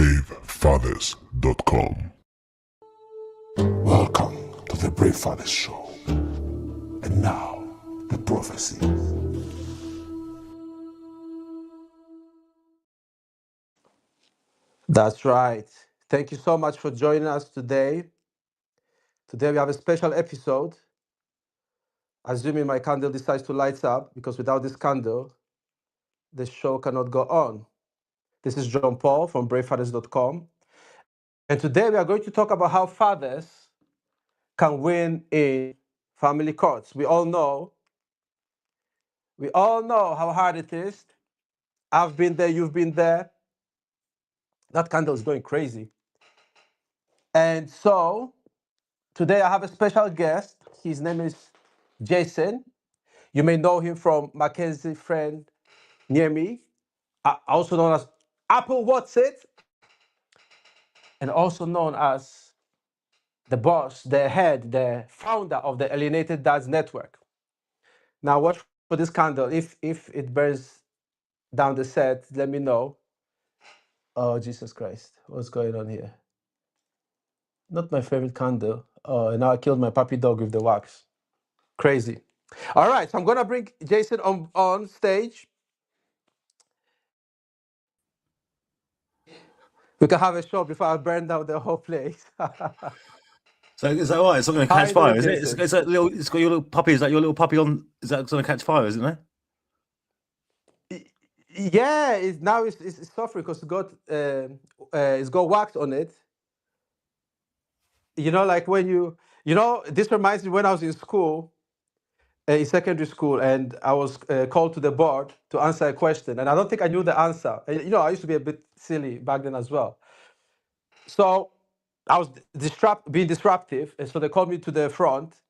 bravefathers.com. Welcome to the Brave Fathers Show. And now, the prophecy. That's right. Thank you so much for joining us today. Today we have a special episode. Assuming my candle decides to light up, because without this candle, the show cannot go on. This is John Paul from bravefathers.com. And today we are going to talk about how fathers can win in family courts. We all know how hard it is. I've been there, you've been there. That candle is going crazy. And so today I have a special guest. His name is Jason. You may know him from Mackenzie Friend Near Me, also known as Apple What's It, and also known as the boss, the head, the founder of the Alienated Dads Network. Now watch for this candle. If it burns down the set, let me know. Oh, Jesus Christ. What's going on here? Not my favorite candle. Oh, and now I killed my puppy dog with the wax. Crazy. All right, so I'm going to bring Jason on stage. We can have a show before I burn down the whole place. So is that right? It's not going to How catch you fire, doing, is it? Jason? It's got your little puppy. Is that your little puppy on? Is that going to catch fire? Isn't it? Yeah, it's suffering because it's got wax on it. You know, like when this reminds me when I was in school, in secondary school, and I was called to the board to answer a question, and I don't think I knew the answer. And, I used to be a bit silly back then as well. So I was being disruptive, and so they called me to the front.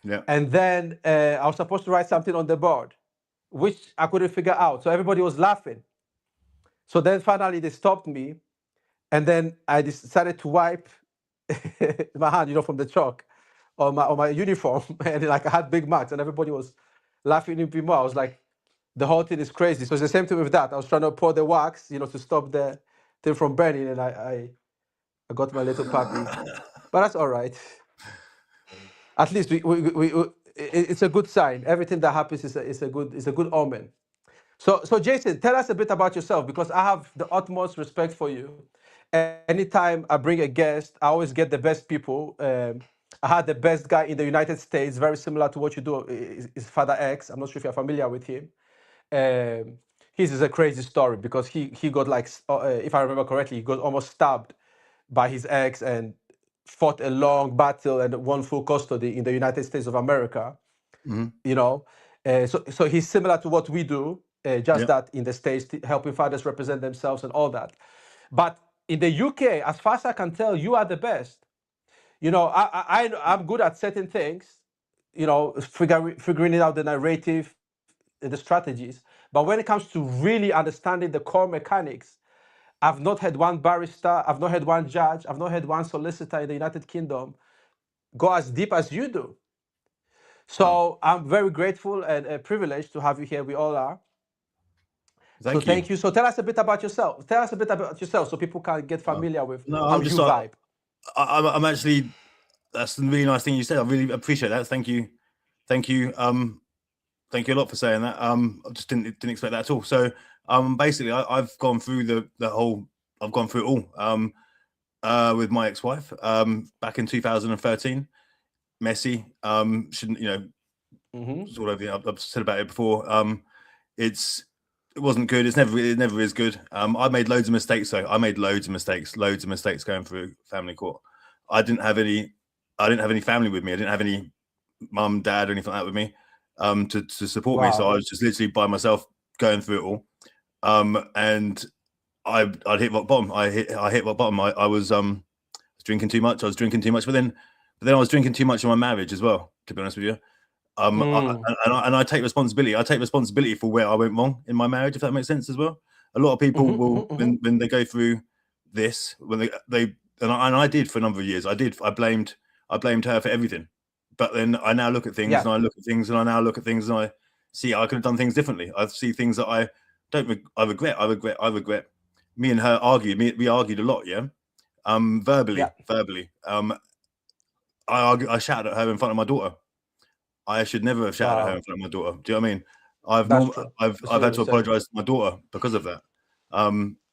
Yeah. And then I was supposed to write something on the board, which I couldn't figure out. So everybody was laughing. So then finally they stopped me, and then I decided to wipe my hand, from the chalk on my uniform, and like I had big marks, and everybody was laughing even more. I was like, the whole thing is crazy. So it's the same thing with that. I was trying to pour the wax, to stop the thing from burning, and I got my little puppy, but that's all right. At least it's a good sign. Everything that happens is a good omen. So Jason, tell us a bit about yourself, because I have the utmost respect for you. Anytime I bring a guest, I always get the best people. I had the best guy in the United States, very similar to what you do, is Father X. I'm not sure if you're familiar with him. His is a crazy story because he got if I remember correctly, he got almost stabbed by his ex and fought a long battle and won full custody in the United States of America. Mm-hmm. So he's similar to what we do, just that in the States, helping fathers represent themselves and all that. But in the UK, as far as I can tell, you are the best. I'm good at certain things, figuring it out, the narrative, the strategies. But when it comes to really understanding the core mechanics, I've not had one barrister, I've not had one judge, I've not had one solicitor in the United Kingdom go as deep as you do. So I'm very grateful and privileged to have you here. We all are. Thank you. So tell us a bit about yourself. Tell us a bit about yourself so people can get familiar with how you vibe. I'm actually, that's a really nice thing you said. I really appreciate that. Thank you. Thank you a lot for saying that. I just didn't expect that at all. So basically I've gone through I've gone through it all with my ex-wife back in 2013. Messy. Shouldn't, sort of, I've said about it before. It wasn't good. It never is good. I made loads of mistakes though. I made loads of mistakes going through family court. I didn't have any family with me. I didn't have any mum, dad, or anything like that with me to support me. So I was just literally by myself going through it all. And I'd hit rock bottom. I hit rock bottom. I was drinking too much. But then I was drinking too much in my marriage as well, to be honest with you. I take responsibility. I take responsibility for where I went wrong in my marriage, if that makes sense as well. A lot of people will, when they go through this, when I did for a number of years. I blamed her for everything. But then I now look at things and I look at things and I now look at things and I see I could have done things differently. I see things that I regret me and her argued. We argued a lot, yeah. Verbally. I shouted at her in front of my daughter. I should never have shouted at her in front of my daughter. Do you know what I mean? I've had to apologize to my daughter because of that.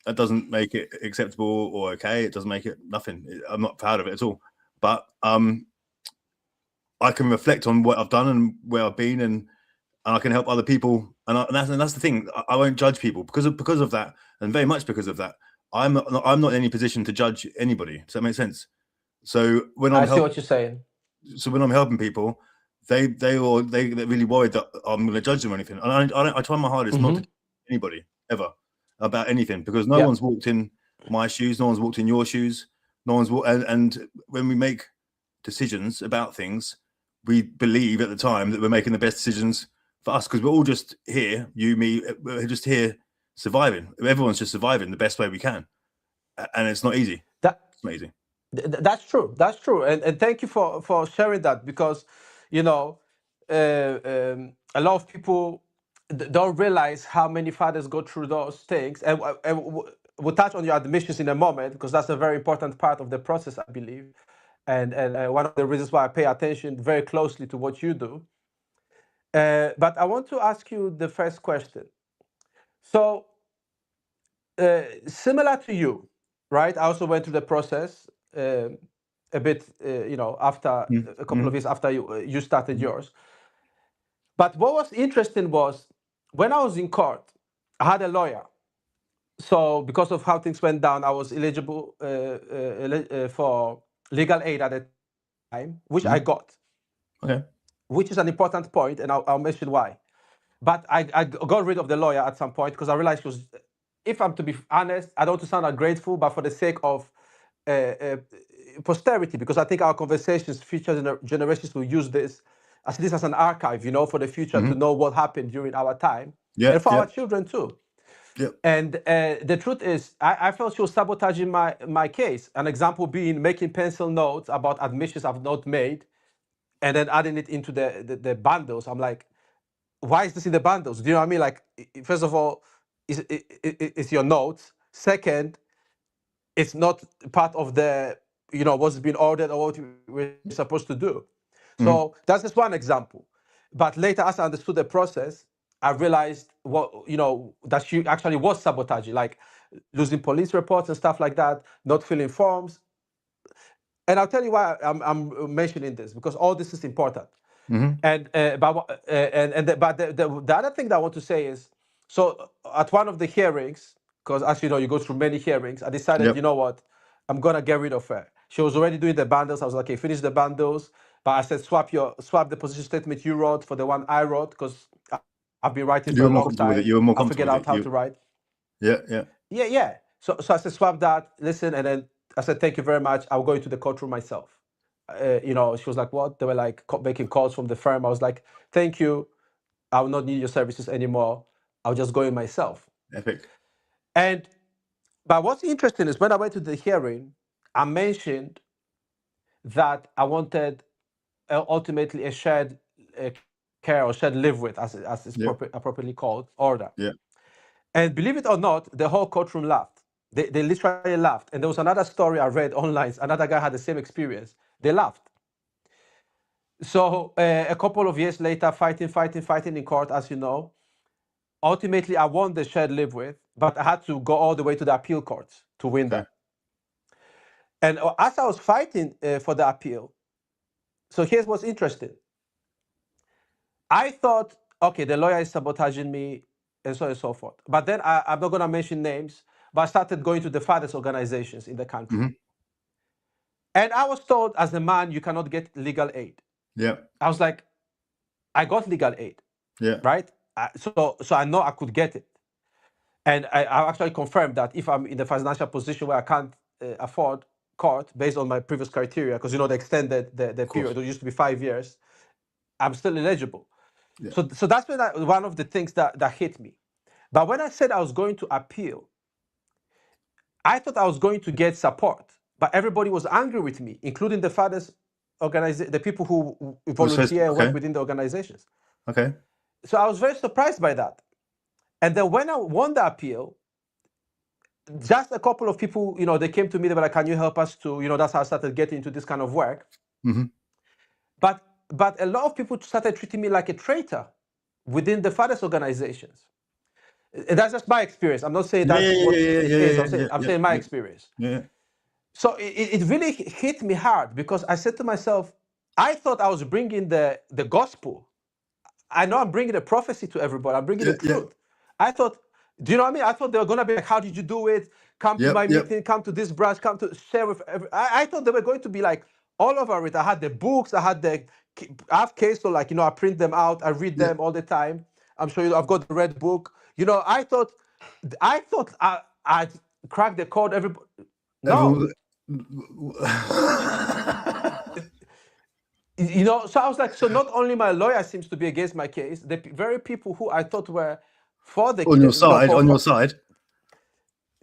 That doesn't make it acceptable or okay. It doesn't make it nothing. I'm not proud of it at all. But I can reflect on what I've done and where I've been, and I can help other people. And that's the thing. I won't judge people because of that, and very much because of that. I'm not in any position to judge anybody. Does that make sense? So when I see what you're saying. So when I'm helping people, they're really worried that I'm going to judge them or anything. And I try my hardest not to judge anybody ever about anything, because no one's walked in my shoes, no one's walked in your shoes, no one's and when we make decisions about things, we believe at the time that we're making the best decisions for us, because we're all just here, you, me, we're just here surviving. Everyone's just surviving the best way we can, and it's not easy. It's not easy. That's true. And thank you for sharing that, because, you know, a lot of people don't realize how many fathers go through those things. And we'll touch on your admissions in a moment, because that's a very important part of the process, I believe. And one of the reasons why I pay attention very closely to what you do. But I want to ask you the first question. So, similar to you, right? I also went through the process a bit, after a couple of years after you started yours. But what was interesting was, when I was in court, I had a lawyer. So because of how things went down, I was eligible for legal aid at the time, which I got. Okay. Which is an important point, and I'll mention why. But I got rid of the lawyer at some point, because I realized she was, if I'm to be honest, I don't want to sound ungrateful, but for the sake of posterity, because I think our conversations, future generations will use this as an archive, for the future, to know what happened during our time, and for our children too. And the truth is, I felt she was sabotaging my case. An example being making pencil notes about admissions I've not made, and then adding it into the bundles. I'm like, why is this in the bundles? Do you know what I mean? Like, first of all, it's your notes. Second, it's not part of the, what's been ordered or what we're supposed to do. So that's just one example. But later, as I understood the process, I realized that she actually was sabotaging, like losing police reports and stuff like that, not filling forms. And I'll tell you why I'm mentioning this, because all this is important. And but the other thing that I want to say is, so at one of the hearings, because as you know, you go through many hearings, I decided, you know what, I'm gonna get rid of her. She was already doing the bundles. I was like, okay, finish the bundles. But I said, swap the position statement you wrote for the one I wrote, because I've been writing for a long time. You were more I comfortable figured out how to write. Yeah. So I said, swap that. Listen, and then I said, thank you very much. I'll go into the courtroom myself. She was like, what? They were like making calls from the firm. I was like, thank you. I will not need your services anymore. I'll just go in myself. Epic. But what's interesting is, when I went to the hearing, I mentioned that I wanted ultimately a shared care or shared live with, as it's appropriately called, order. Yeah. And believe it or not, the whole courtroom laughed. They literally laughed. And there was another story I read online. Another guy had the same experience. They laughed. So a couple of years later, fighting in court, as you know, ultimately I won the shared live with, but I had to go all the way to the appeal courts to win that. And as I was fighting for the appeal, so here's what's interesting. I thought, okay, the lawyer is sabotaging me, and so on and so forth. But then I'm not going to mention names, but I started going to the fathers' organizations in the country. And I was told, as a man, you cannot get legal aid. Yeah. I was like, I got legal aid. Yeah. Right? So I know I could get it. And I actually confirmed that if I'm in the financial position where I can't afford court based on my previous criteria, because, they extended the period, it used to be 5 years, I'm still eligible. Yeah. So that's one of the things that hit me. But when I said I was going to appeal, I thought I was going to get support, but everybody was angry with me, including the fathers' organization, the people who volunteer and work within the organizations. Okay. So I was very surprised by that. And then when I won the appeal, just a couple of people, they came to me, they were like, can you help us to, that's how I started getting into this kind of work. Mm-hmm. But a lot of people started treating me like a traitor within the fathers organizations. That's just my experience. I'm not saying that's what it is. I'm saying my experience. Yeah. So it really hit me hard, because I said to myself, I thought I was bringing the gospel. I know I'm bringing a prophecy to everybody. I'm bringing the truth. I thought, do you know what I mean? I thought they were going to be like, how did you do it? Come to my meeting, come to this branch, come to share with I thought they were going to be like all over it. I had the books, I have case, so like, I print them out, I read them all the time. I'm sure I've got the red book. I thought I'd crack the code. Everybody, no. So I was like, so not only my lawyer seems to be against my case, the very people who I thought were for the on your side,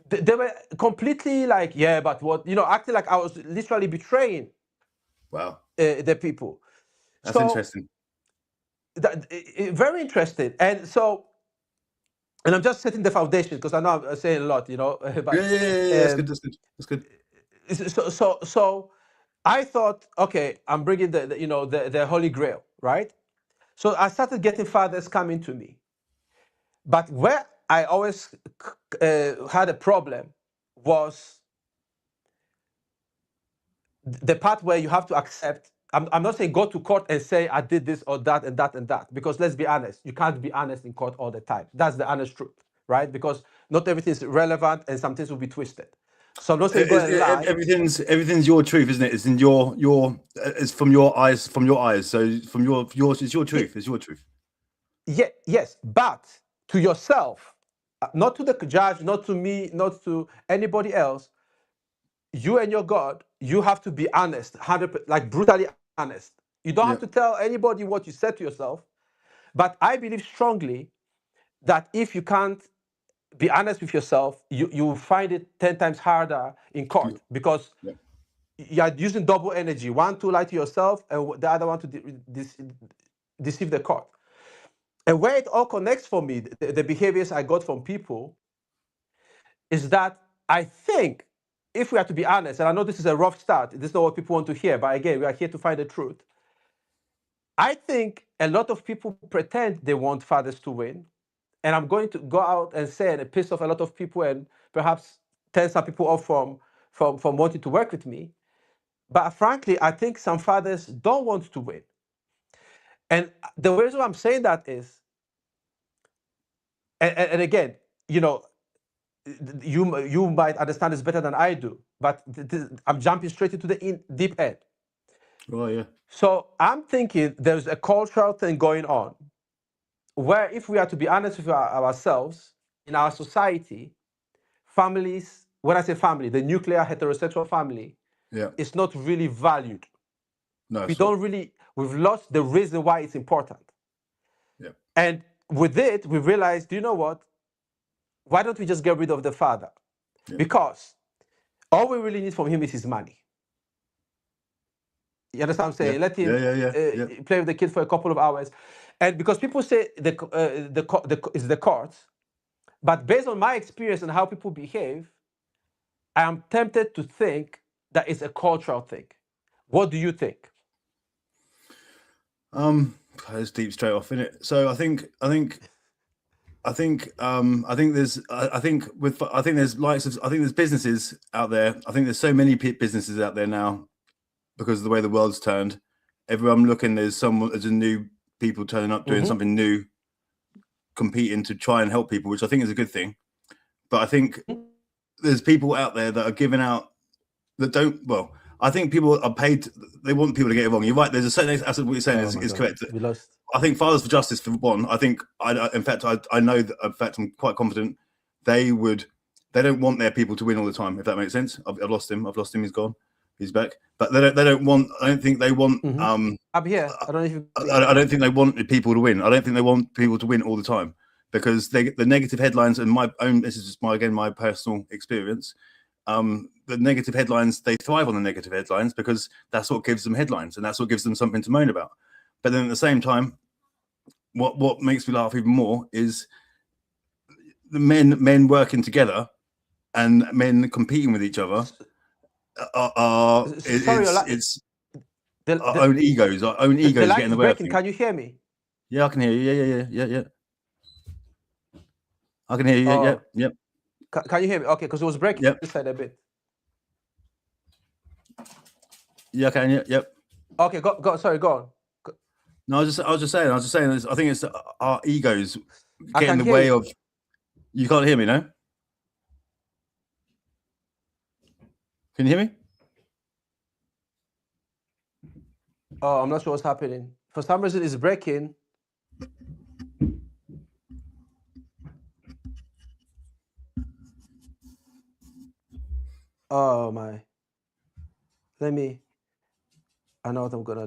they were completely like, yeah, but what, acting like I was literally betraying. Wow. The people. That's interesting. Very interesting. And I'm just setting the foundation, because I know I'm saying a lot, but that's good. So I thought, okay, I'm bringing the Holy Grail, right? So I started getting fathers coming to me. But where I always had a problem was the part where you have to accept. I'm not saying go to court and say I did this or that and that and that, because let's be honest, you can't be honest in court all the time. That's the honest truth, right? Because not everything is relevant and some things will be twisted. So I'm not saying go and lie. Everything's your truth, isn't it? It's in it's from your eyes. So from yours, it's your truth. It's your truth. Yeah, yes, but to yourself, not to the judge, not to me, not to anybody else. You and your God, you have to be honest, 100%, like brutally honest. You don't have to tell anybody what you said to yourself. But I believe strongly that if you can't be honest with yourself, you find it 10 times harder in court, because you're using double energy. One to lie to yourself, and the other one to deceive the court. And where it all connects for me, the behaviors I got from people, is that I think, if we are to be honest, and I know this is a rough start, this is not what people want to hear, but again, we are here to find the truth. I think a lot of people pretend they want fathers to win, and I'm going to go out and say and piss off a lot of people, and perhaps turn some people off from wanting to work with me. But frankly, I think some fathers don't want to win. And the reason I'm saying that is, and again, you might understand this better than I do, but I'm jumping straight into the deep end. Oh, yeah. So I'm thinking there's a cultural thing going on, where if we are to be honest with ourselves, in our society, families, when I say family, the nuclear heterosexual family, is not really valued. No, we've lost the reason why it's important. Yeah. And with it, we realized, do you know what? Why don't we just get rid of the father? Yeah. Because all we really need from him is his money. You understand what I'm saying? Let him play with the kid for a couple of hours. And because people say it's the courts, but based on my experience and how people behave, I am tempted to think that it's a cultural thing. What do you think? It's deep straight off, isn't it? So I think there's businesses out there. I think there's so many businesses out there now, because of the way the world's turned. Everywhere I'm looking, there's a new people turning up, doing something new, competing to try and help people, which I think is a good thing. But I think there's people out there that are giving out that don't. Well, I think people are paid. They want people to get it wrong. You're right. There's a certain aspect what you're saying is correct. We lost. I think Fathers for Justice, for one, I think, I know that, in fact, I'm quite confident they don't want their people to win all the time, if that makes sense. I've lost him. He's gone. He's back. But I don't think they want. I'm here. I don't think they want people to win. I don't think they want people to win all the time, because the negative headlines, and this is just my personal experience. The negative headlines, they thrive on the negative headlines, because that's what gives them headlines, and that's what gives them something to moan about. But then at the same time, what makes me laugh even more is the men working together and men competing with each other it's our own egos. Our own egos line get in the is way. breaking. Can you hear me? Yeah, I can hear you. Yeah. I can hear you. Oh. Yep. Can you hear me? Okay, because it was breaking this side a bit. Yeah, I can. Yep. Okay, go. Sorry, go on. No, I was just saying. I think it's our egos get in the hear way you. of. You can't hear me, no? Can you hear me? Oh, I'm not sure what's happening. For some reason, it's breaking. Oh my. I know what I'm gonna